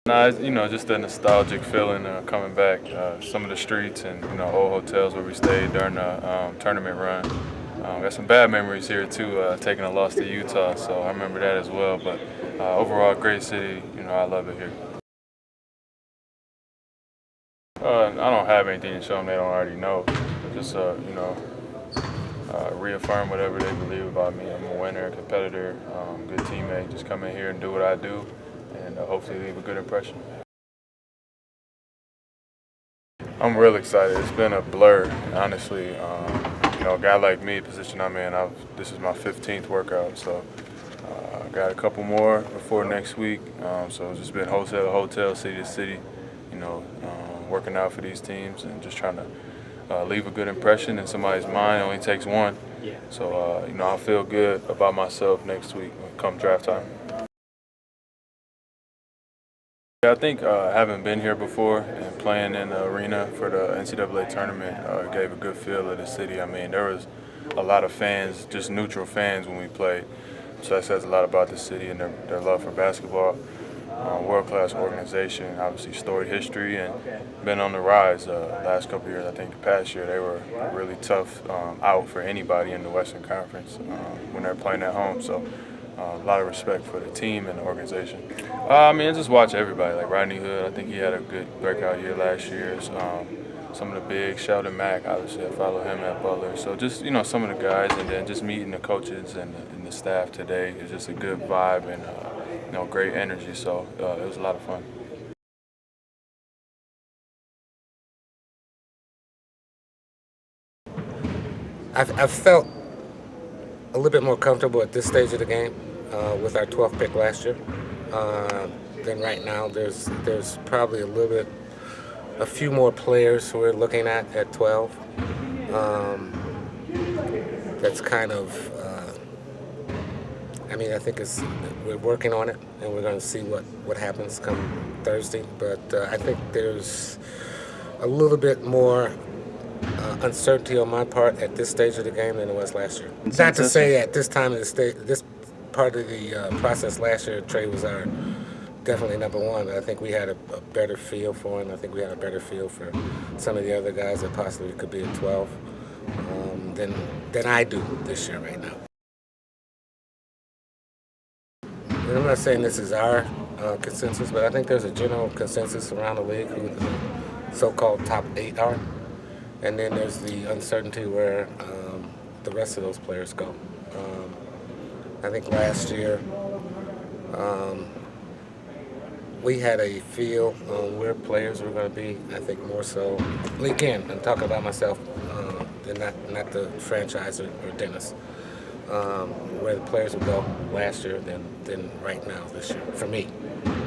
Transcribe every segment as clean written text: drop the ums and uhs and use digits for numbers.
Nah, just a nostalgic feeling coming back. Some of the streets and old hotels where we stayed during the tournament run. Got some bad memories here too, taking a loss to Utah, so I remember that as well. But overall, great city. I love it here. I don't have anything to show them they don't already know. Just reaffirm whatever they believe about me. I'm a winner, competitor, good teammate. Just come in here and do what I do, and hopefully leave a good impression. I'm real excited. It's been a blur, honestly. A guy like me, position I'm in, this is my 15th workout, so I got a couple more before next week. So it's just been hotel to hotel, city to city, working out for these teams and just trying to leave a good impression in somebody's mind. It only takes one. So, I'll feel good about myself next week come draft time. I think having been here before and playing in the arena for the NCAA tournament gave a good feel of the city. I mean, there was a lot of fans, just neutral fans when we played. So that says a lot about the city and their love for basketball. World-class organization, obviously storied history, and been on the rise last couple of years. I think the past year they were really tough out for anybody in the Western Conference when they're playing at home. So a lot of respect for the team and the organization. I just watch everybody, like Rodney Hood. I think he had a good breakout year last year. Some of the big, Sheldon Mack, obviously I follow him at Butler. So just, some of the guys, and then just meeting the coaches and the staff today is just a good vibe and great energy. So it was a lot of fun. I've felt a little bit more comfortable at this stage of the game with our 12th pick last year than right now. There's probably a few more players we're looking at 12. That's kind of, I think we're working on it, and we're going to see what happens come Thursday. But I think there's a little bit more uncertainty on my part at this stage of the game than it was last year. Not to say at this time of this part of the process last year, Trey was our definitely number one. I think we had a better feel for him. I think we had a better feel for some of the other guys that possibly could be at 12 than I do this year right now. And I'm not saying this is our consensus, but I think there's a general consensus around the league who the so-called top 8 are. And then there's the uncertainty where the rest of those players go. I think last year we had a feel on where players were going to be. I think more so, again, I'm talking about myself, and not the franchise or Dennis, where the players would go last year than right now this year, for me.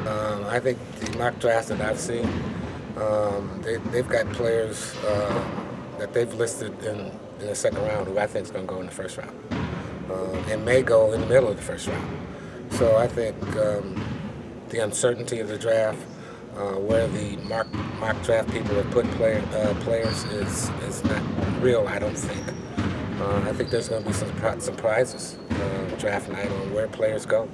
I think the mock drafts that I've seen, they've got players that they've listed in the second round who I think is going to go in the first round and may go in the middle of the first round. So I think the uncertainty of the draft, where the mock draft people have put players is not real, I don't think. I think there's going to be some surprises draft night on where players go.